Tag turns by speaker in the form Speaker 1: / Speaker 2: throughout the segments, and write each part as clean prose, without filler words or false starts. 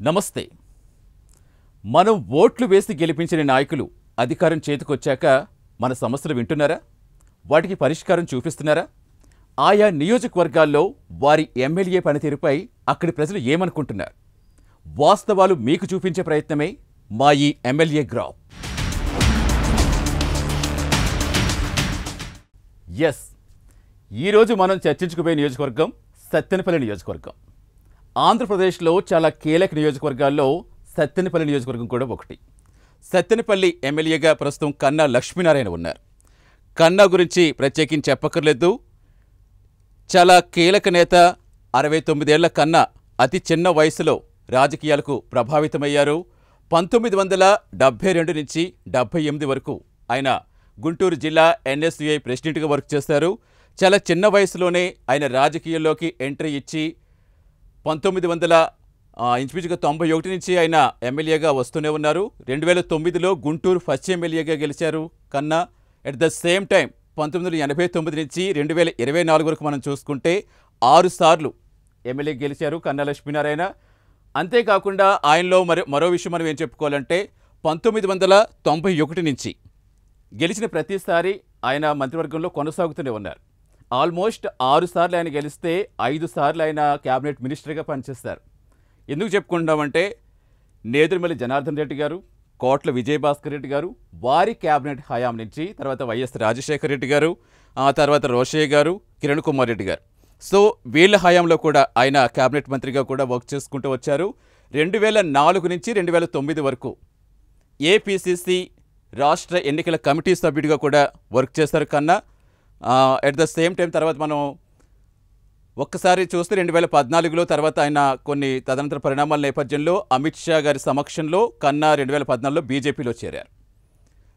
Speaker 1: నమస్తే. మనం ఓట్లు వేసి గెలిపించిన నాయకులు అధికారం చేతికొచ్చాక మన సమస్యలు వింటున్నారా? వాటికి పరిష్కారం చూపిస్తున్నారా? ఆయా నియోజకవర్గాల్లో వారి ఎమ్మెల్యే పనితీరుపై అక్కడి ప్రజలు ఏమనుకుంటున్నారు? వాస్తవాలు మీకు చూపించే ప్రయత్నమే మా ఈ ఎమ్మెల్యే గ్రాఫ్. ఎస్, ఈరోజు మనం చర్చించుకుపోయే నియోజకవర్గం సత్తెనపల్లి నియోజకవర్గం. ఆంధ్రప్రదేశ్లో చాలా కీలక నియోజకవర్గాల్లో సత్తెనపల్లి నియోజకవర్గం కూడా ఒకటి. సత్తెనపల్లి ఎమ్మెల్యేగా ప్రస్తుతం కన్నా లక్ష్మీనారాయణ ఉన్నారు. కన్నా గురించి ప్రత్యేకించి చెప్పక్కర్లేదు. చాలా కీలక నేత. 69 ఏళ్ల కన్నా అతి చిన్న వయసులో రాజకీయాలకు ప్రభావితమయ్యారు. 1972 నుంచి 78 వరకు ఆయన గుంటూరు జిల్లా NSUI ప్రెసిడెంట్గా వర్క్ చేశారు. చాలా చిన్న వయసులోనే ఆయన రాజకీయాల్లోకి ఎంట్రీ ఇచ్చి 1991 నుంచి ఆయన ఎమ్మెల్యేగా వస్తూనే ఉన్నారు. 2009లో గుంటూరు ఫస్ట్ ఎమ్మెల్యేగా గెలిచారు కన్నా. ఎట్ ద సేమ్ టైం 1989 నుంచి 2024 వరకు మనం చూసుకుంటే 6 సార్లు ఎమ్మెల్యే గెలిచారు కన్నా లక్ష్మీనారాయణ. అంతేకాకుండా ఆయనలో మరో విషయం మనం ఏం చెప్పుకోవాలంటే 1991 నుంచి గెలిచిన ప్రతిసారి ఆయన మంత్రివర్గంలో కొనసాగుతూనే ఉన్నారు. ఆల్మోస్ట్ 6 సార్లు ఆయన గెలిస్తే 5 సార్లు ఆయన క్యాబినెట్ మినిస్టర్గా పనిచేస్తారు. ఎందుకు చెప్పుకుంటామంటే నేదురుమల్లి జనార్దన్ రెడ్డి గారు, కోట్ల విజయభాస్కర్ రెడ్డి గారు, వారి క్యాబినెట్ హయాం నుంచి తర్వాత వైఎస్ రాజశేఖర రెడ్డి గారు, ఆ తర్వాత రోషయ్య గారు, కిరణ్ కుమార్ రెడ్డి గారు. సో వీళ్ళ హయాంలో కూడా ఆయన క్యాబినెట్ మంత్రిగా కూడా వర్క్ చేసుకుంటూ వచ్చారు. 2004 నుంచి 2009 వరకు ఏపీసీసీ రాష్ట్ర ఎన్నికల కమిటీ సభ్యుడిగా కూడా వర్క్ చేశారు కన్నా. ఎట్ ద సేమ్ టైం తర్వాత మనం ఒక్కసారి చూస్తే 2014లో తర్వాత ఆయన కొన్ని తదనంతర పరిణామాల నేపథ్యంలో అమిత్ షా గారి సమక్షంలో కన్నా 2014లో బీజేపీలో చేరారు.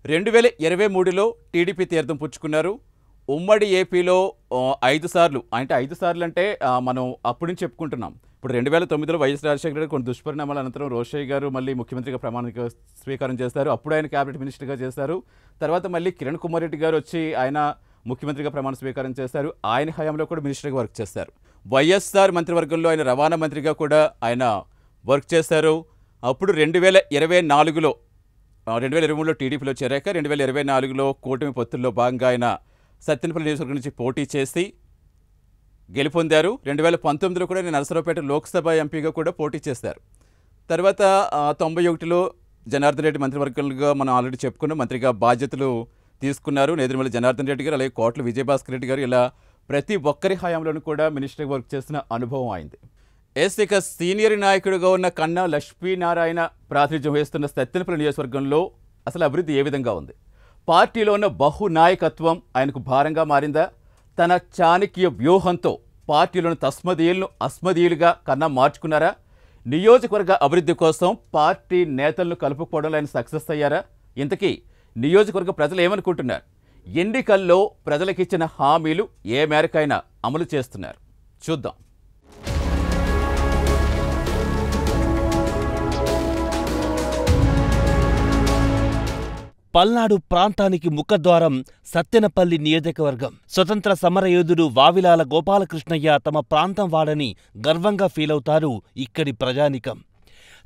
Speaker 1: 2023లో టీడీపీ తీర్థం పుచ్చుకున్నారు. ఉమ్మడి ఏపీలో 5 సార్లు, అంటే 5 సార్లు అంటే మనం అప్పటి నుంచి చెప్పుకుంటున్నాం. ఇప్పుడు 2009లో వైఎస్ రాజశేఖర రెడ్డి కొన్ని దుష్పరిణామాల అనంతరం రోషయ్య గారు మళ్ళీ ముఖ్యమంత్రిగా ప్రమాణ స్వీకారం చేశారు. అప్పుడు ఆయన క్యాబినెట్ మినిస్టర్గా చేశారు. తర్వాత మళ్ళీ కిరణ్ కుమార్ రెడ్డి గారు వచ్చి ఆయన ముఖ్యమంత్రిగా ప్రమాణ స్వీకారం చేశారు. ఆయన హయాంలో కూడా మినిస్టర్గా వర్క్ చేశారు. వైఎస్ఆర్ మంత్రివర్గంలో ఆయన రవాణా మంత్రిగా కూడా ఆయన వర్క్ చేశారు. అప్పుడు 2024లో 2023లో టీడీపీలో చేరాక 2024లో కూటమి పొత్తుల్లో భాగంగా ఆయన సత్తెనపల్లి నియోజకవర్గం నుంచి పోటీ చేసి గెలుపొందారు. 2019లో కూడా ఆయన నరసరావుపేట లోక్సభ ఎంపీగా కూడా పోటీ చేశారు. తర్వాత 91లో జనార్దన్ రెడ్డి మంత్రివర్గంగా మనం ఆల్రెడీ చెప్పుకున్నాం, మంత్రిగా బాధ్యతలు తీసుకున్నారు. నేదురుమల్లి జనార్దన్ రెడ్డి గారు, అలాగే కోట్ల విజయభాస్కర్ రెడ్డి గారు, ఇలా ప్రతి ఒక్కరి హయాంలోనూ కూడా మినిస్టర్గా వర్క్ చేసిన అనుభవం అయింది. ఇక సీనియర్ నాయకుడిగా ఉన్న కన్నా లక్ష్మీనారాయణ ప్రాతినిధ్యం వహిస్తున్న సత్తెనపల్లి నియోజకవర్గంలో అసలు అభివృద్ధి ఏ విధంగా ఉంది? పార్టీలో ఉన్న బహునాయకత్వం ఆయనకు భారంగా మారిందా? తన చాణక్య వ్యూహంతో పార్టీలోని తస్మదీయులను అస్మదీయులుగా కన్నా మార్చుకున్నారా? నియోజకవర్గ అభివృద్ధి కోసం పార్టీ నేతలను కలుపుకోవడంలో ఆయన సక్సెస్ అయ్యారా? ఇంతకీ నియోజకవర్గ ప్రజలు ఏమనుకుంటున్నారు? ఎన్నికల్లో ప్రజలకిచ్చిన హామీలు ఏ మేరకైనా అమలు చేస్తున్నారు? చూద్దాం.
Speaker 2: పల్నాడు ప్రాంతానికి ముఖద్వారం సత్తెనపల్లి నియోజకవర్గం. స్వతంత్ర సమరయోధుడు వావిలాల గోపాలకృష్ణయ్య తమ ప్రాంతం వాడని గర్వంగా ఫీలవుతారు ఇక్కడి ప్రజానికం.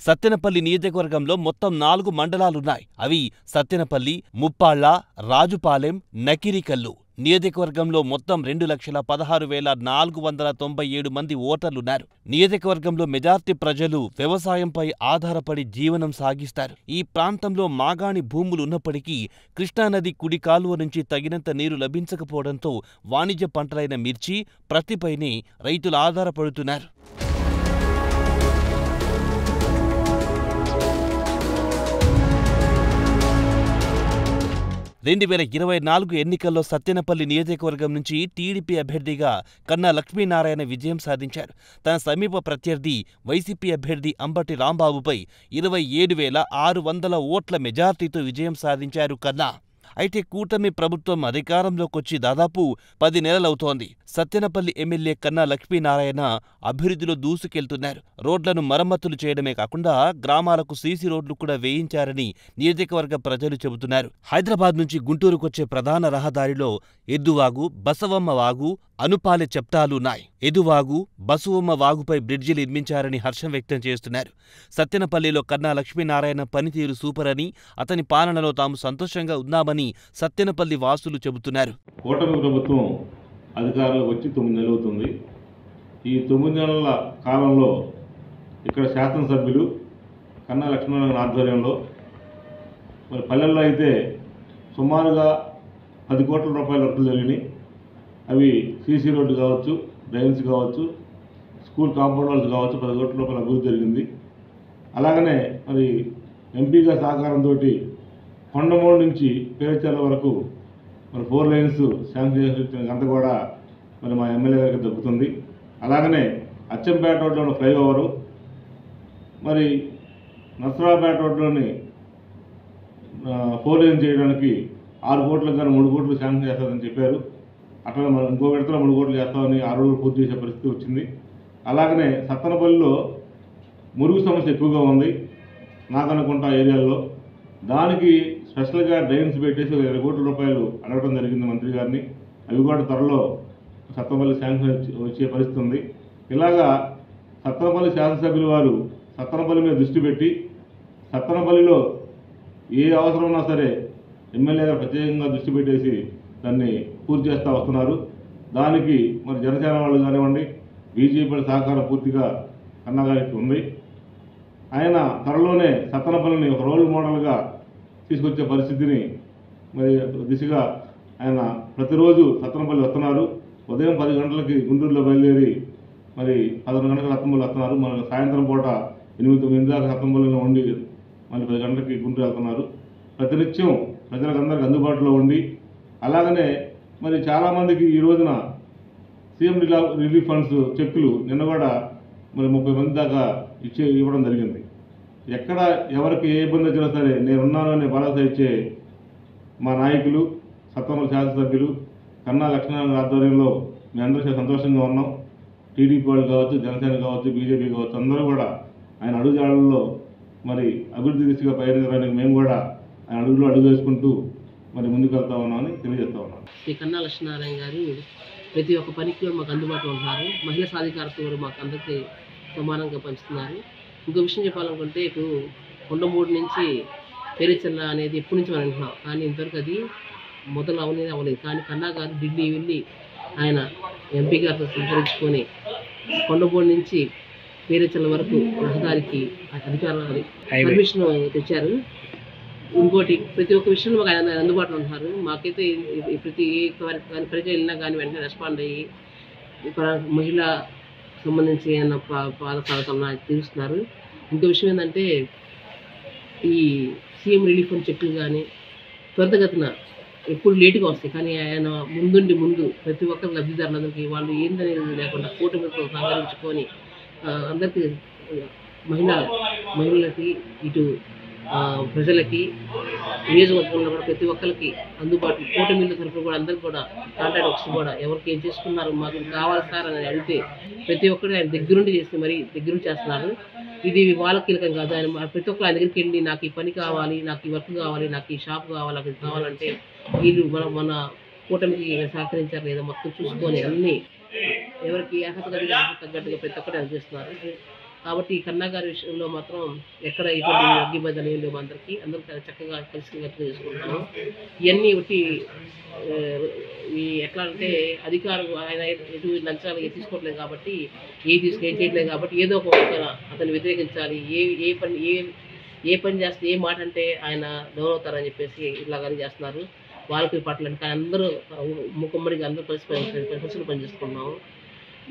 Speaker 2: సత్తెనపల్లి నియోజకవర్గంలో మొత్తం 4 మండలాలున్నాయి. అవి సత్తెనపల్లి, ముప్పాళ్ల, రాజుపాలెం, నకిరికల్లు. నియోజకవర్గంలో మొత్తం 2,16,497 మంది ఓటర్లున్నారు. నియోజకవర్గంలో మెజార్టీ ప్రజలు వ్యవసాయంపై ఆధారపడి జీవనం సాగిస్తారు. ఈ ప్రాంతంలో మాగాణి భూములున్నప్పటికీ కృష్ణానది కుడి కాలువ నుంచి తగినంత నీరు లభించకపోవడంతో వాణిజ్య పంటలైన మిర్చి, ప్రత్తిపైనే రైతులు ఆధారపడుతున్నారు. 2024 ఎన్నికల్లో సత్తెనపల్లి నియోజకవర్గం నుంచి టీడీపీ అభ్యర్థిగా కన్నా లక్ష్మీనారాయణ విజయం సాధించారు. తన సమీప ప్రత్యర్థి వైసీపీ అభ్యర్థి అంబటి రాంబాబుపై 27,600 ఓట్ల మెజార్టీతో విజయం సాధించారు కన్నా. అయితే కూటమి ప్రభుత్వం అధికారంలోకొచ్చి దాదాపు 10 నెలలవుతోంది. సత్తెనపల్లి ఎమ్మెల్యే కన్నా లక్ష్మీనారాయణ అభివృద్ధిలో దూసుకెళ్తున్నారు. రోడ్లను మరమ్మతులు చేయడమే కాకుండా గ్రామాలకు సీసీ రోడ్లు కూడా వేయించారని నియోజకవర్గ ప్రజలు చెబుతున్నారు. హైదరాబాద్ నుంచి గుంటూరుకొచ్చే ప్రధాన రహదారిలో ఎద్దువాగు, బసవమ్మ వాగు, అనుపాలె చెప్తాలున్నాయి. ఎదువాగు, బసువమ్మ వాగుపై బ్రిడ్జి నిర్మించారని హర్షం వ్యక్తం చేస్తున్నారు. సత్తెనపల్లిలో కన్నా లక్ష్మీనారాయణ పనితీరు సూపర్ అని, అతని పాలనలో తాము సంతోషంగా ఉన్నామని సత్తెనపల్లి వాసులు చెబుతున్నారు.
Speaker 3: కూటమి ప్రభుత్వం అధికారంలోకి వచ్చి 9 నెలలు అవుతుంది. ఈ 9 నెలల కాలంలో ఇక్కడ శాసనసభ్యులు కన్నా లక్ష్మీనారాయణ ఆధ్వర్యంలో మరి పల్లెల్లో అయితే సుమారుగా 10 కోట్ల రూపాయల వర్కులు జరిగినాయి. అవి సీసీ రోడ్డు కావచ్చు, డ్రైన్స్ కావచ్చు, స్కూల్ కాంపౌండ్ వాల్స్ కావచ్చు, 10 కోట్ల రూపాయల అభివృద్ధి జరిగింది. అలాగనే మరి ఎంపీగా సహకారంతో కొండమూడు నుంచి పేరుచెర్ల వరకు మరి 4 లైన్స్ శాంక్షన్ చేసిన గంట కూడా మరి మా ఎమ్మెల్యే గారికి దక్కుతుంది. అలాగనే అచ్చంపేట రోడ్లోని ఫ్లైఓవరు, మరి నర్సరావుపేట రోడ్లోని 4 లైన్ చేయడానికి 6 కోట్లకు కానీ 3 కోట్లు శాంక్షన్ చేస్తారని చెప్పారు. అట్లా మనం ఇంకో విడతలో 3 కోట్లు చేస్తామని 6 రోజులు పూర్తి చేసే పరిస్థితి వచ్చింది. అలాగనే సత్తెనపల్లిలో మురుగు సమస్య ఎక్కువగా ఉంది నాకనుకుంటా ఏరియాల్లో. దానికి స్పెషల్గా డ్రైన్స్ పెట్టేసి 20 కోట్ల రూపాయలు అడగడం జరిగింది మంత్రి గారిని. అవి కూడా త్వరలో సత్తెనపల్లి శాంక్షన్ వచ్చే పరిస్థితి ఉంది. ఇలాగా సత్తెనపల్లి శాసనసభ్యుల వారు సత్తెనపల్లి మీద దృష్టి పెట్టి సత్తెనపల్లిలో ఏ అవసరం ఉన్నా సరే ఎమ్మెల్యే గారు ప్రత్యేకంగా దృష్టి పెట్టేసి దాన్ని పూర్తి చేస్తూ వస్తున్నారు. దానికి మరి జనసేన వాళ్ళు కానివ్వండి, బీజేపీ సహకారం పూర్తిగా కన్నా గారికి ఉంది. ఆయన త్వరలోనే సత్తెనపల్లిని ఒక రోల్ మోడల్గా తీసుకొచ్చే పరిస్థితిని మరి దిశగా ఆయన ప్రతిరోజు సత్తెనపల్లి వస్తున్నారు. ఉదయం 10 గంటలకి గుంటూరులో బయలుదేరి మరి 11 గంటలకు సత్తెనపల్లి వస్తున్నారు. మన సాయంత్రం పూట 8-9 దాకా సత్తెనపల్లిలో ఉండి మళ్ళీ 10 గంటలకి గుంటూరు వెళ్తున్నారు. ప్రతినిత్యం ప్రజలకందరికీ అందుబాటులో ఉండి, అలాగనే మరి చాలామందికి ఈ రోజున సీఎం రిలీఫ్ ఫండ్స్ చెక్కులు నిన్న కూడా మరి 30 మంది దాకా ఇవ్వడం జరిగింది. ఎక్కడ ఎవరికి ఏ ఇబ్బంది వచ్చినా సరే నేనున్నాను అనే భరోసా ఇచ్చే మా నాయకులు సత్తెనపల్లి శాసనసభ్యులు కన్నా లక్ష్మీనారాయణ ఆధ్వర్యంలో మేము అందరూ సంతోషంగా ఉన్నాం. టీడీపీ వాళ్ళు కావచ్చు, జనసేన కావచ్చు, బీజేపీ కావచ్చు, అందరూ కూడా ఆయన అడుగుజాడల్లో మరి అభివృద్ధి దిశగా పయనించడానికి మేము కూడా ఆయన అడుగు వేసుకుంటూ మరి ముందుకు వెళ్తా ఉన్నామని తెలియజేస్తా ఉన్నాం.
Speaker 4: శ్రీ కన్నా లక్ష్మీనారాయణ గారు ప్రతి ఒక్క పనికి మాకు అందుబాటులో ఉన్నారు. మహిళా సాధికారత కూడా మాకు అందరికీ సమానంగా పంచుతున్నారు. ఇంకో విషయం చెప్పాలనుకుంటే ఇప్పుడు కొండమూడు నుంచి పేరుచెర్ల అనేది ఎప్పటి నుంచి మనం అంటున్నాం, కానీ ఇంతవరకు అది మొదలు అవ్వలేదు. కానీ కన్నా గారు ఢిల్లీ వెళ్ళి ఆయన ఎంపీ గారితో సంప్రదించుకొని కొండమూడు నుంచి పేరుచెర్ల వరకు రహదారికి అధికారులు పర్మిషన్ తెచ్చారు. ఇంకోటి ప్రతి ఒక్క విషయంలో మాకు ఆయన అందుబాటులో ఉంటున్నారు. మాకైతే ప్రతి ప్రజలు వెళ్ళినా కానీ వెంటనే రెస్పాండ్ అయ్యి మహిళా సంబంధించి ఏమైనా బాధపడుతున్నా తీరుస్తున్నారు. ఇంకో విషయం ఏంటంటే ఈ సీఎం రిలీఫ్ ఫండ్ చెక్కులు కానీ త్వరితగతిన ఎప్పుడు లేటుగా వస్తాయి, కానీ ఆయన ముందు ప్రతి ఒక్కరి లబ్ధిదారులందరికీ వాళ్ళు ఏందనేది లేకుండా కూటమితో సంహరించుకొని అందరికీ మహిళలకి ఇటు ప్రజలకి నియోజకవర్గంలో కూడా ప్రతి ఒక్కరికి అందుబాటులో కూటమిల తరఫున కూడా అందరికి కూడా కాంటాక్ట్ వచ్చి కూడా ఎవరికి ఏం చేసుకున్నారు మాకు కావాలి సార్ అని అడిగితే ప్రతి ఒక్కరు ఆయన దగ్గరుండి చేస్తే మరి దగ్గరుండి చేస్తున్నారు. ఇది వాళ్ళ కీలకం కాదు. ఆయన ప్రతి ఒక్కరు ఆయన దగ్గరికి వెళ్ళి నాకు ఈ పని కావాలి, నాకు ఈ వర్క్ కావాలి, నాకు ఈ షాప్ కావాలి, నాకు ఇది కావాలంటే వీళ్ళు మన కూటమికి సహకరించారు లేదా మొత్తం చూసుకొని అన్నీ ఎవరికి అర్హత తగ్గట్టుగా ప్రతి ఒక్కరు అందిస్తున్నారు. కాబట్టి కన్నా గారి విషయంలో మాత్రం ఎక్కడ ఎటువంటి ఇబ్బందులు ఏం లేవు. అందరూ చక్కగా కలిసికట్టుగా చేసుకుంటున్నాము. ఇవన్నీ ఒకటి ఎట్లా అంటే అధికారం ఆయన ఎటు లంచాలు తీసుకోవట్లేదు కాబట్టి ఏం చేయట్లేదు కాబట్టి ఏదో ఒక అతన్ని వ్యతిరేకించాలి. ఏ పని చేస్తే ఏ మాట అంటే ఆయన డౌన్ అవుతారని చెప్పేసి ఇట్లాగని చేస్తున్నారు. వాళ్ళకి పట్ల కానీ అందరూ ముఖమ్మడిగా అందరూ పరిస్థితులు పనిచేసుకున్నాము.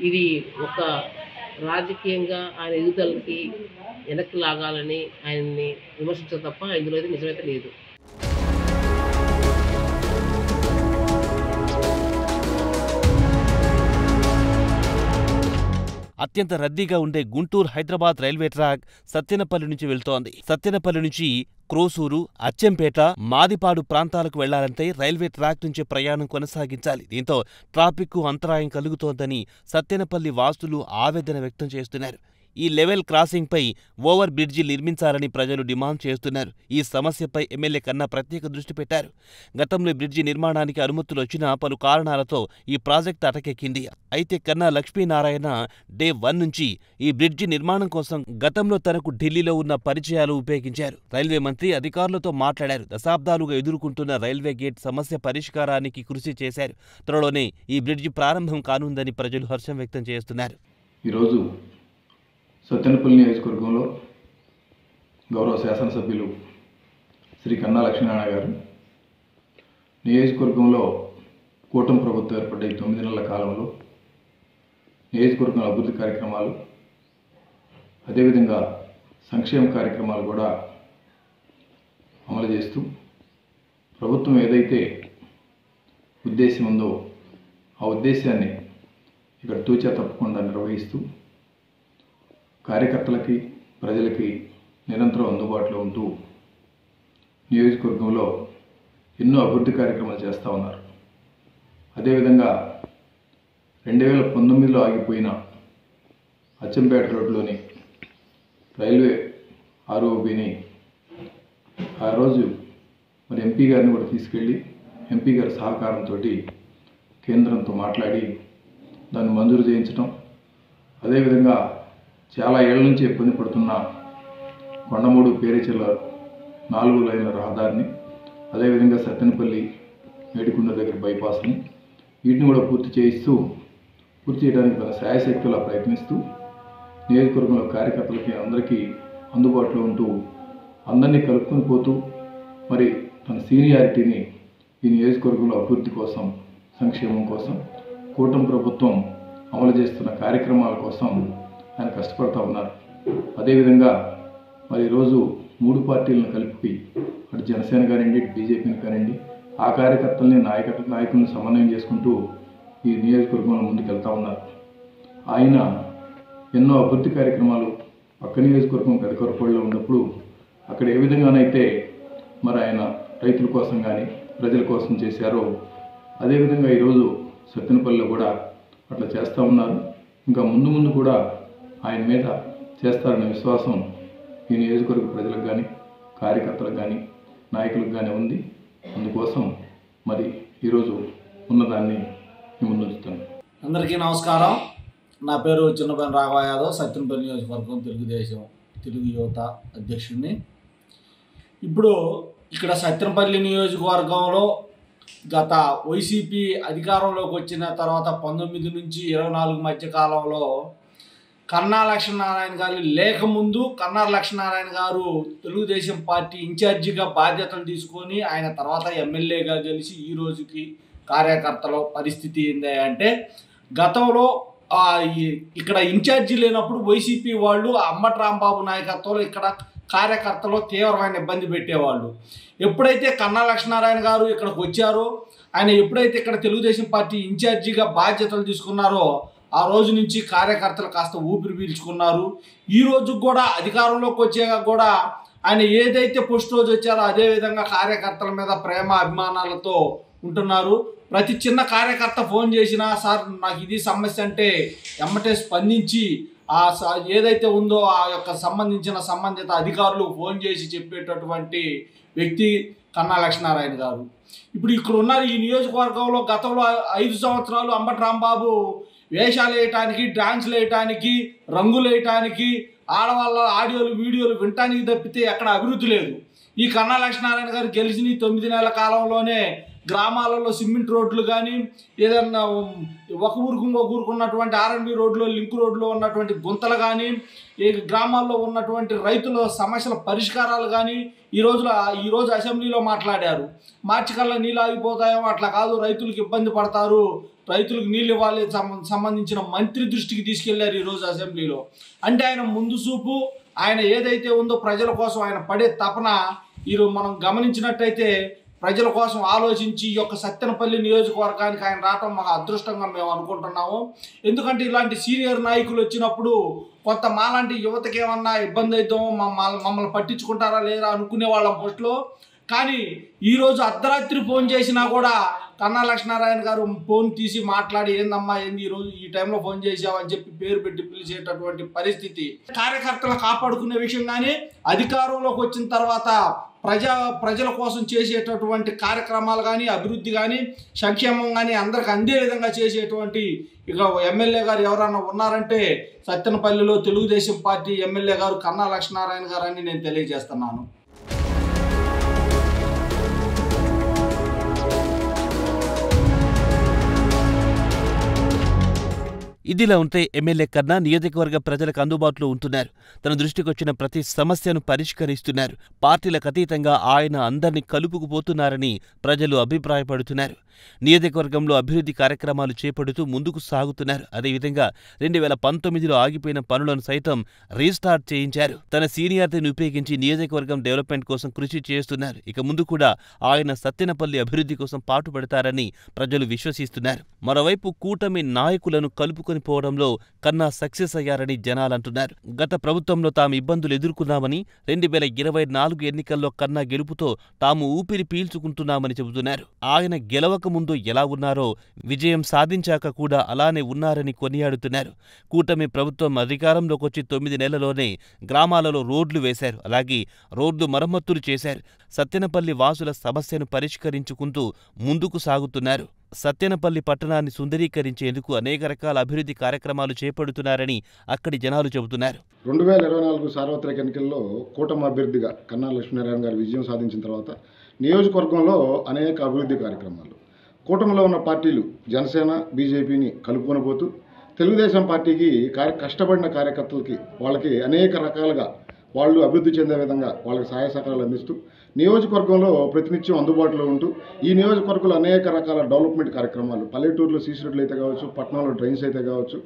Speaker 4: ఇది ఒక రాజకీయంగా ఆయన ఎదుగుదలకి వెనక్కి లాగాలని ఆయన్ని విమర్శించడం తప్ప ఇందులో అయితే నిజమైతే లేదు.
Speaker 2: అత్యంత రద్దీగా ఉండే గుంటూరు హైదరాబాద్ రైల్వే ట్రాక్ సత్తెనపల్లి నుంచి వెళ్తోంది. సత్తెనపల్లి నుంచి క్రోసూరు, అచ్చంపేట, మాదిపాడు ప్రాంతాలకు వెళ్లాలంటే రైల్వే ట్రాక్ నుంచి ప్రయాణం కొనసాగించాలి. దీంతో ట్రాఫిక్కు అంతరాయం కలుగుతోందని సత్తెనపల్లి వాసులు ఆవేదన వ్యక్తం చేస్తున్నారు. ఈ లెవెల్ క్రాసింగ్పై ఓవర్ బ్రిడ్జి నిర్మించాలని ప్రజలు డిమాండ్ చేస్తున్నారు. ఈ సమస్యపై ఎమ్మెల్యే కన్నా ప్రత్యేక దృష్టి పెట్టారు. గతంలో బ్రిడ్జి నిర్మాణానికి అనుమతులు వచ్చినా పలు కారణాలతో ఈ ప్రాజెక్టు అటకెక్కింది. అయితే కన్నా లక్ష్మీనారాయణ డే 1 నుంచి ఈ బ్రిడ్జి నిర్మాణం కోసం గతంలో తనకు ఢిల్లీలో ఉన్న పరిచయాలు ఉపయోగించారు. రైల్వే మంత్రి అధికారులతో మాట్లాడారు. దశాబ్దాలుగా ఎదుర్కొంటున్న రైల్వే గేట్ సమస్య పరిష్కారానికి కృషి చేశారు. త్వరలోనే ఈ బ్రిడ్జి ప్రారంభం కానుందని ప్రజలు హర్షం వ్యక్తం చేస్తున్నారు.
Speaker 5: ఈరోజు సత్తెనపల్లి నియోజకవర్గంలో గౌరవ శాసనసభ్యులు శ్రీ కన్నా లక్ష్మీనారాయణ గారు నియోజకవర్గంలో కూటమి ప్రభుత్వం ఏర్పడ్డ 9 నెలల కాలంలో నియోజకవర్గంలో అభివృద్ధి కార్యక్రమాలు, అదేవిధంగా సంక్షేమ కార్యక్రమాలు కూడా అమలు చేస్తూ ప్రభుత్వం ఏదైతే ఉద్దేశం ఉందో ఆ ఉద్దేశాన్ని ఇక్కడ తూచా తప్పకుండా నిర్వహిస్తూ కార్యకర్తలకి, ప్రజలకి నిరంతరం అందుబాటులో ఉంటూ నియోజకవర్గంలో ఎన్నో అభివృద్ధి కార్యక్రమాలు చేస్తూ ఉన్నారు. అదేవిధంగా 2019లో ఆగిపోయిన అచ్చంపేట రోడ్లోని రైల్వే ఆర్ఓబిని ఆ రోజు మరి ఎంపీ గారిని కూడా తీసుకెళ్ళి ఎంపీ గారి సహకారంతో కేంద్రంతో మాట్లాడి దాన్ని మంజూరు చేయించడం, అదేవిధంగా చాలా ఏళ్ల నుంచి ఇబ్బంది పడుతున్న కొండమూడు పేరేచెల్ల 4 లైన్ల రహదారిని, అదేవిధంగా సత్తెనపల్లి మేడికొండ దగ్గర బైపాస్ని వీటిని కూడా పూర్తి చేయడానికి తన శాయశక్తులా ప్రయత్నిస్తూ నియోజకవర్గంలో కార్యకర్తలకి అందరికీ అందుబాటులో ఉంటూ అందరినీ కలుపుకొని పోతూ మరి తన సీనియారిటీని ఈ నియోజకవర్గంలో అభివృద్ధి కోసం, సంక్షేమం కోసం, కూటమి ప్రభుత్వం అమలు చేస్తున్న కార్యక్రమాల కోసం ఆయన కష్టపడుతూ ఉన్నారు. అదేవిధంగా మరి ఈరోజు 3 పార్టీలను కలిపి అటు జనసేన కానివ్వండి, బీజేపీని కానివ్వండి, ఆ కార్యకర్తల్ని నాయకులను సమన్వయం చేసుకుంటూ ఈ నియోజకవర్గంలో ముందుకెళ్తూ ఉన్నారు. ఆయన ఎన్నో అభివృద్ధి కార్యక్రమాలు పక్క నియోజకవర్గం పెదకొరపల్లిలో ఉన్నప్పుడు అక్కడ ఏ విధంగానైతే మరి ఆయన రైతుల కోసం కానీ ప్రజల కోసం చేశారో అదేవిధంగా ఈరోజు సత్తెనపల్లిలో కూడా అట్లా చేస్తూ ఉన్నారు. ఇంకా ముందు కూడా ఆయన మీద చేస్తారనే విశ్వాసం ఈ నియోజకవర్గ ప్రజలకు కానీ, కార్యకర్తలకు కానీ, నాయకులకు కానీ ఉంది. అందుకోసం మరి ఈరోజు ఉన్నదాన్ని ముందుంచుతాను.
Speaker 6: అందరికీ నమస్కారం. నా పేరు చిన్నపల్లి రాఘవ యాదవ్, సత్తెనపల్లి నియోజకవర్గం తెలుగుదేశం తెలుగు యువత అధ్యక్షుడిని. ఇప్పుడు ఇక్కడ సత్తెనపల్లి నియోజకవర్గంలో గత వైసీపీ అధికారంలోకి వచ్చిన తర్వాత 19 నుంచి 24 మధ్య కాలంలో కన్నా లక్ష్మీనారాయణ గారు లేకముందు కన్నా లక్ష్మీనారాయణ గారు తెలుగుదేశం పార్టీ ఇన్ఛార్జిగా బాధ్యతలు తీసుకొని ఆయన తర్వాత ఎమ్మెల్యేగా గెలిచి ఈ రోజుకి కార్యకర్తల పరిస్థితి ఏంది అంటే, గతంలో ఇక్కడ ఇన్ఛార్జి లేనప్పుడు వైసీపీ వాళ్ళు అంబటి రాంబాబు నాయకత్వంలో ఇక్కడ కార్యకర్తలు తీవ్రమైన ఇబ్బంది పెట్టేవాళ్ళు. ఎప్పుడైతే కన్నా లక్ష్మీనారాయణ గారు ఇక్కడికి వచ్చారో, ఆయన ఎప్పుడైతే ఇక్కడ తెలుగుదేశం పార్టీ ఇన్ఛార్జిగా బాధ్యతలు తీసుకున్నారో ఆ రోజు నుంచి కార్యకర్తలు కాస్త ఊపిరి పీల్చుకున్నారు. ఈ రోజు కూడా అధికారంలోకి వచ్చాక కూడా ఆయన ఏదైతే ఫస్ట్ రోజు వచ్చారో అదేవిధంగా కార్యకర్తల మీద ప్రేమ అభిమానాలతో ఉంటున్నారు. ప్రతి చిన్న కార్యకర్త ఫోన్ చేసినా సార్ నాకు ఇది సమస్య అంటే ఎమ్మటే స్పందించి ఏదైతే ఉందో ఆ యొక్క సంబంధిత అధికారులు ఫోన్ చేసి చెప్పేటటువంటి వ్యక్తి కన్నా లక్ష్మీనారాయణ గారు. ఇప్పుడు ఇక్కడ ఉన్నారు ఈ నియోజకవర్గంలో. గతంలో 5 సంవత్సరాలు అంబటి రాంబాబు వేషాలు వేయటానికి, డాన్సులు వేయటానికి, రంగులు వేయటానికి, ఆడవాళ్ళ ఆడియోలు వీడియోలు వినటానికి తప్పితే ఎక్కడ అభివృద్ధి లేదు. ఈ కన్నా లక్ష్మీనారాయణ గారు గెలిచిన 9 నెలల కాలంలోనే గ్రామాలలో సిమెంట్ రోడ్లు కానీ, ఏదన్నా ఒక ఊరికి ఉన్నటువంటి ఆర్ఎండ్బి రోడ్లు, లింక్ రోడ్లు ఉన్నటువంటి గుంతలు కానీ, ఈ గ్రామాల్లో ఉన్నటువంటి రైతుల సమస్యల పరిష్కారాలు కానీ ఈరోజు అసెంబ్లీలో మాట్లాడారు. మార్చి కల్లా నీళ్ళు ఆగిపోతాయేమో, అట్లా కాదు, రైతులకు ఇబ్బంది పడతారు, రైతులకు నీళ్ళు ఇవ్వాలి సంబంధించిన మంత్రి దృష్టికి తీసుకెళ్లారు ఈరోజు అసెంబ్లీలో. అంటే ఆయన ముందు చూపు, ఆయన ఏదైతే ఉందో ప్రజల కోసం ఆయన పడే తపన ఈరోజు మనం గమనించినట్టయితే ప్రజల కోసం ఆలోచించి ఈ యొక్క సత్తెనపల్లి నియోజకవర్గానికి ఆయన రావటం మాకు అదృష్టంగా మేము అనుకుంటున్నాము. ఎందుకంటే ఇలాంటి సీనియర్ నాయకులు వచ్చినప్పుడు కొంత మాలాంటి యువతకి ఏమన్నా ఇబ్బంది అవుతామో, మమ్మల్ని పట్టించుకుంటారా లేదా అనుకునే వాళ్ళం ఫస్ట్లో. కానీ ఈరోజు అర్ధరాత్రి ఫోన్ చేసినా కూడా కన్నా లక్ష్మీనారాయణ గారు ఫోన్ తీసి మాట్లాడి ఏందమ్మా ఏంది ఈరోజు ఈ టైంలో ఫోన్ చేసావు అని చెప్పి పేరు పెట్టి పిలిచేటటువంటి పరిస్థితి. కార్యకర్తలు కాపాడుకునే విషయం కానీ అధికారంలోకి వచ్చిన తర్వాత ప్రజల కోసం చేసేటటువంటి కార్యక్రమాలు కానీ అభివృద్ధి కానీ సంక్షేమం కానీ అందరికి అందే విధంగా చేసేటువంటి ఇక ఎమ్మెల్యే గారు ఎవరన్నా ఉన్నారంటే సత్తెనపల్లిలో తెలుగుదేశం పార్టీ ఎమ్మెల్యే గారు కన్నా లక్ష్మీనారాయణ గారు అని నేను తెలియజేస్తున్నాను.
Speaker 2: ఇదిలా ఉంటే ఎమ్మెల్యే కన్నా నియోజకవర్గ ప్రజలకు అందుబాటులో ఉంటున్నారు. తన దృష్టికొచ్చిన ప్రతి సమస్యను పరిష్కరిస్తున్నారు. పార్టీలకు అతీతంగా ఆయన అందరినీ కలుపుకుపోతున్నారని ప్రజలు అభిప్రాయపడుతున్నారు. నియోజకవర్గంలో అభివృద్ధి కార్యక్రమాలు చేపడుతూ ముందుకు సాగుతున్నారు. అదేవిధంగా 2019లో ఆగిపోయిన పనులను సైతం రీస్టార్ట్ చేయించారు. తన సీనియారిటీని ఉపయోగించి నియోజకవర్గం డెవలప్మెంట్ కోసం కృషి చేస్తున్నారు. ఇక ముందు కూడా ఆయన సత్తెనపల్లి అభివృద్ధి కోసం పాటుపడతారని ప్రజలు విశ్వసిస్తున్నారు. మరోవైపు కూటమి నాయకులను కలుపుకొని పోవడంలో కన్నా సక్సెస్ అయ్యారని జనాలంటున్నారు. గత ప్రభుత్వంలో తాము ఇబ్బందులు ఎదుర్కొన్నామని 2024 ఎన్నికల్లో కన్నా గెలుపుతో తాము ఊపిరి పీల్చుకుంటున్నామని చెబుతున్నారు. ఆయన గెలవక ముందు ఎలా ఉన్నారో విజయం సాధించాక కూడా అలానే ఉన్నారని కొనియాడుతున్నారు. కూటమి ప్రభుత్వం అధికారంలోకి వచ్చి 9 నెలల్లోనే గ్రామాలలో రోడ్లు వేశారు. అలాగే రోడ్లు మరమ్మతులు చేశారు. సత్తెనపల్లి వాసుల సమస్యను పరిష్కరించుకుంటూ ముందుకు సాగుతున్నారు. సత్తెనపల్లి పట్టణాన్ని సుందరీకరించేందుకు అనేక రకాల అభివృద్ధి కార్యక్రమాలు చేపడుతున్నారని అక్కడి జనాలు చెబుతున్నారు.
Speaker 7: 2024 సార్వత్రిక ఎన్నికల్లో కూటమి అభ్యర్థిగా కన్నా లక్ష్మీనారాయణ గారు విజయం సాధించిన తర్వాత నియోజకవర్గంలో అనేక అభివృద్ధి కార్యక్రమాలు కూటమిలో ఉన్న పార్టీలు జనసేన బీజేపీని కలుపుకొని పోతూ తెలుగుదేశం పార్టీకి కష్టపడిన కార్యకర్తలకి వాళ్ళకి అనేక రకాలుగా వాళ్ళు అభివృద్ధి చెందే విధంగా వాళ్ళకి సహాయ సహకారాలు అందిస్తూ నియోజకవర్గంలో ప్రతినిత్యం అందుబాటులో ఉంటూ ఈ నియోజకవర్గంలో అనేక రకాల డెవలప్మెంట్ కార్యక్రమాలు పల్లెటూరులో సీసీ రోడ్లు అయితే కావచ్చు, పట్టణంలో డ్రైన్స్ అయితే కావచ్చు,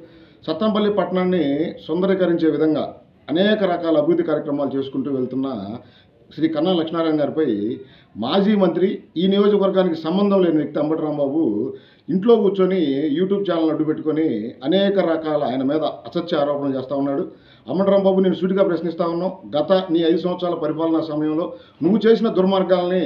Speaker 7: సత్తెనపల్లి పట్టణాన్ని సుందరీకరించే విధంగా అనేక రకాల అభివృద్ధి కార్యక్రమాలు చేసుకుంటూ వెళ్తున్న శ్రీ కన్నా లక్ష్మీనారాయణ గారిపై మాజీ మంత్రి ఈ నియోజకవర్గానికి సంబంధం లేని వ్యక్తి అంబటి రాంబాబు ఇంట్లో కూర్చొని యూట్యూబ్ ఛానల్ అడ్డు పెట్టుకొని అనేక రకాల ఆయన మీద అసత్య ఆరోపణలు చేస్తూ ఉన్నాడు. అంబటి రాంబాబు నేను సూటిగా ప్రశ్నిస్తూ ఉన్నాం. గత నీ 5 సంవత్సరాల పరిపాలనా సమయంలో నువ్వు చేసిన దుర్మార్గాల్ని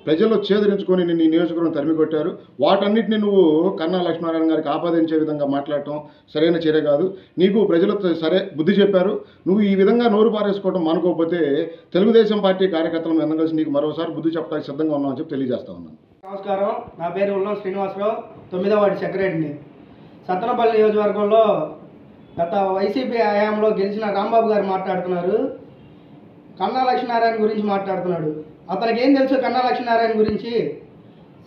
Speaker 7: ప్రజల్లో ఛేదరించుకొని నిన్ను ఈ నియోజకవర్గం తరిమి కొట్టారు. వాటన్నిటిని నువ్వు కన్నా లక్ష్మీనారాయణ గారికి ఆపాదించే విధంగా మాట్లాడటం సరైన చర్య కాదు. నీకు ప్రజలు సరే బుద్ధి చెప్పారు. నువ్వు ఈ విధంగా నోరు పారేసుకోవడం మానుకోకపోతే తెలుగుదేశం పార్టీ కార్యకర్తలు అందరం కలిసి నీకు మరోసారి బుద్ధి చెప్పడానికి సిద్ధంగా ఉన్నామని చెప్పి తెలియజేస్తా ఉన్నాను.
Speaker 8: నమస్కారం, నా పేరు ఉల్లం శ్రీనివాసరావు, 9వ వార్డు సెక్రటరీని. సత్తెనపల్లి నియోజకవర్గంలో గత వైసీపీ హయాంలో గెలిచిన రాంబాబు గారు మాట్లాడుతున్నారు. కన్నా లక్ష్మీనారాయణ గురించి మాట్లాడుతున్నాడు. అతనికి ఏం తెలుసు కన్నా లక్ష్మీనారాయణ గురించి?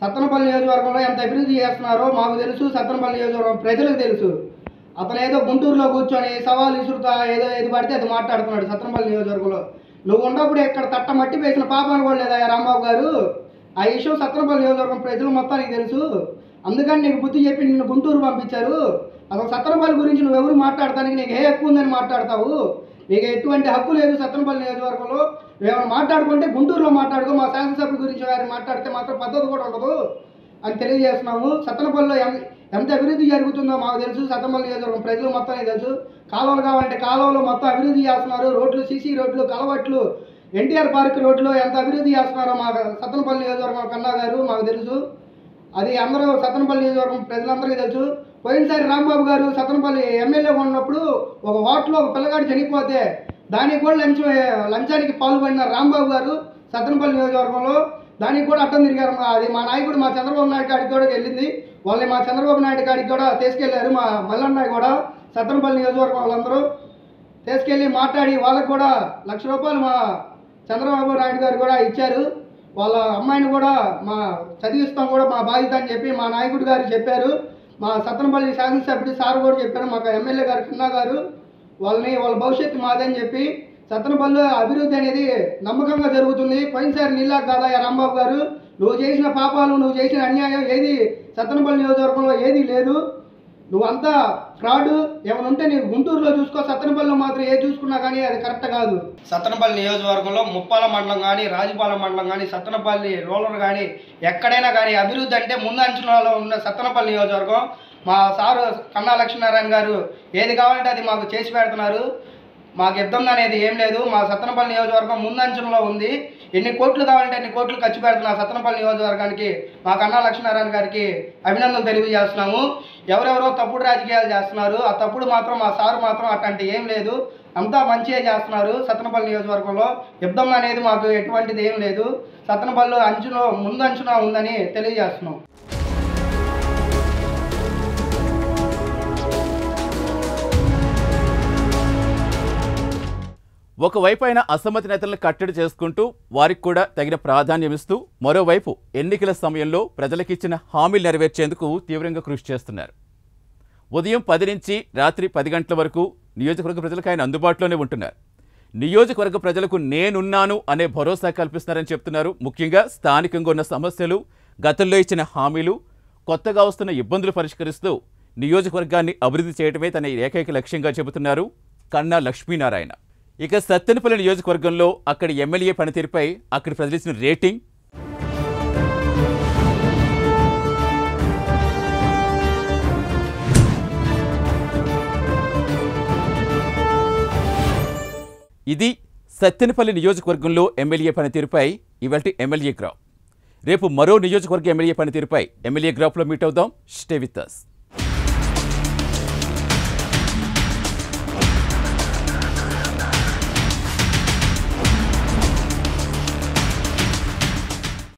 Speaker 8: సత్తెనపల్లి నియోజకవర్గంలో ఎంత అభివృద్ధి చేస్తున్నారో మాకు తెలుసు, సత్తెనపల్లి నియోజకవర్గం ప్రజలకు తెలుసు. అతను ఏదో గుంటూరులో కూర్చొని సవాలు విసురుతా ఏది పడితే అది మాట్లాడుతున్నాడు. సత్తెనపల్లి నియోజకవర్గంలో నువ్వు ఉన్నప్పుడు ఇక్కడ తట్ట మట్టి వేసిన పాపాను కూడా లేదా రాంబాబు గారు? ఆ విషయం సత్తెనపల్లి నియోజకవర్గం ప్రజలు మొత్తానికి తెలుసు. అందుకని నీకు బుద్ధి చెప్పి నిన్ను గుంటూరు పంపించారు. అసలు సత్తెనపల్లి గురించి నువ్వెవరు మాట్లాడటానికి నీకు ఏ హక్కు ఉందని మాట్లాడతావు? నీకు ఎటువంటి హక్కు లేదు. సత్తెనపల్లి నియోజకవర్గంలో ఏమైనా మాట్లాడుకుంటే గుంటూరులో మాట్లాడుకో. మా శాసనసభ్యుల గురించి వారిని మాట్లాడితే మాత్రం పద్ధతి కూడా ఉండదు అని తెలియజేస్తున్నాము. సత్తెనపల్లిలో ఎంత అభివృద్ధి జరుగుతుందో మాకు తెలుసు. సత్తెనపల్లి నియోజకవర్గం ప్రజలు మొత్తానికి తెలుసు. కాలువలు కావాలంటే కాలువలు మొత్తం అభివృద్ధి చేస్తున్నారు. రోడ్లు, సీసీ రోడ్లు, కలవట్లు, ఎన్టీఆర్ పార్క్ రోడ్లో ఎంత అభివృద్ధి చేస్తున్నారో మా సత్తెనపల్లి నియోజకవర్గం కన్నా గారు మాకు తెలుసు. అది అందరూ సత్తెనపల్లి నియోజకవర్గం ప్రజలందరికీ తెలుసు. పోయినసారి రాంబాబు గారు సత్తెనపల్లి ఎమ్మెల్యేగా ఉన్నప్పుడు ఒక హోటల్లో ఒక పిల్లగాడు చనిపోతే దానికి కూడా లంచానికి పాల్పడిన రాంబాబు గారు సత్తెనపల్లి నియోజకవర్గంలో దానికి కూడా అడ్డం తిరిగారు. అది మా నాయకుడు మా చంద్రబాబు నాయుడు కాడికి కూడా వెళ్ళింది. వాళ్ళని మా చంద్రబాబు నాయుడు కాడికి కూడా తీసుకెళ్లారు. మా మల్లన్నయ్య కూడా సత్తెనపల్లి నియోజకవర్గం వాళ్ళందరూ తీసుకెళ్ళి మాట్లాడి వాళ్ళకు కూడా ₹1,00,000 మా చంద్రబాబు నాయుడు గారు కూడా ఇచ్చారు. వాళ్ళ అమ్మాయిని కూడా మా చదివిస్తాం కూడా మా బాధ్యత అని చెప్పి మా నాయకుడు గారు చెప్పారు. మా సత్తెనపల్లి శాసనసభ్యుడు సార్ కూడా చెప్పారు. మాకు ఎమ్మెల్యే గారు కన్నా గారు వాళ్ళ భవిష్యత్తు మాదని చెప్పి సత్తెనపల్లిలో అభివృద్ధి అనేది నమ్మకంగా జరుగుతుంది. పోయినసారి నీళ్ళ కాదా రాంబాబు గారు? నువ్వు చేసిన పాపాలు, నువ్వు చేసిన అన్యాయం ఏది సత్తెనపల్లి నియోజకవర్గంలో ఏది లేదు. నువ్వంతా ఫ్రాడ్ ఏమైనా ఉంటే నీకు గుంటూరులో చూసుకో. సత్తెనపల్లిలో మాత్రం ఏది చూసుకున్నా కానీ అది కరెక్ట్ కాదు. సత్తెనపల్లి నియోజకవర్గంలో ముప్పాల మండలం కానీ, రాజుపాలెం మండలం కానీ, సత్తెనపల్లి రూరల్ కానీ ఎక్కడైనా కానీ అభివృద్ధి అంటే ముందు అంచనాలో ఉన్న సత్తెనపల్లి నియోజకవర్గం. మా సారు కన్నా లక్ష్మీనారాయణ గారు ఏది కావాలంటే అది మాకు చేసి పెడుతున్నారు. మాకు ఇబ్బంది అనేది ఏం లేదు. మా సత్తెనపల్లి నియోజకవర్గం ముందంచనలో ఉంది. ఎన్ని కోట్లు కావాలంటే ఎన్ని కోట్లు ఖర్చు పెడుతున్న సత్తెనపల్లి నియోజకవర్గానికి మా కన్నా లక్ష్మీనారాయణ గారికి అభినందనలు తెలియజేస్తున్నాము. ఎవరెవరో తప్పుడు రాజకీయాలు చేస్తున్నారు. ఆ తప్పుడు మాత్రం మా సారు మాత్రం అట్లాంటి ఏం లేదు. అంతా మంచిగా చేస్తున్నారు. సత్తెనపల్లి నియోజకవర్గంలో ఇబ్బంది అనేది మాకు ఎటువంటిది ఏం లేదు. సత్తెనపల్లి ముందంచున ఉందని తెలియజేస్తున్నాం.
Speaker 1: ఒకవైపు ఆయన అసమ్మతి నేతలను కట్టడి చేసుకుంటూ వారికి కూడా తగిన ప్రాధాన్యమిస్తూ మరోవైపు ఎన్నికల సమయంలో ప్రజలకిచ్చిన హామీలు నెరవేర్చేందుకు తీవ్రంగా కృషి చేస్తున్నారు. ఉదయం 10 నుంచి రాత్రి 10 గంటల వరకు నియోజకవర్గ ప్రజలకు ఆయన అందుబాటులోనే ఉంటున్నారు. నియోజకవర్గ ప్రజలకు నేనున్నాను అనే భరోసా కల్పిస్తున్నారని చెప్తున్నారు. ముఖ్యంగా స్థానికంగా ఉన్న సమస్యలు, గతంలో ఇచ్చిన హామీలు, కొత్తగా వస్తున్న ఇబ్బందులు పరిష్కరిస్తూ నియోజకవర్గాన్ని అభివృద్ధి చేయడమే తన ఏకైక లక్ష్యంగా చెబుతున్నారు కన్నా లక్ష్మీనారాయణ. ఇక సత్తెనపల్లి నియోజకవర్గంలో అక్కడి ఎమ్మెల్యే పనితీరుపై అక్కడి ప్రజలు ఇచ్చిన రేటింగ్ ఇది సత్తెనపల్లి నియోజకవర్గంలో ఎమ్మెల్యే పనితీరుపై ఇవాల్టి ఎమ్మెల్యే గ్రాఫ్. రేపు మరో నియోజకవర్గ ఎమ్మెల్యే పనితీరుపై ఎమ్మెల్యే గ్రాఫ్లో మీట్ అవుదాం. Stay with us.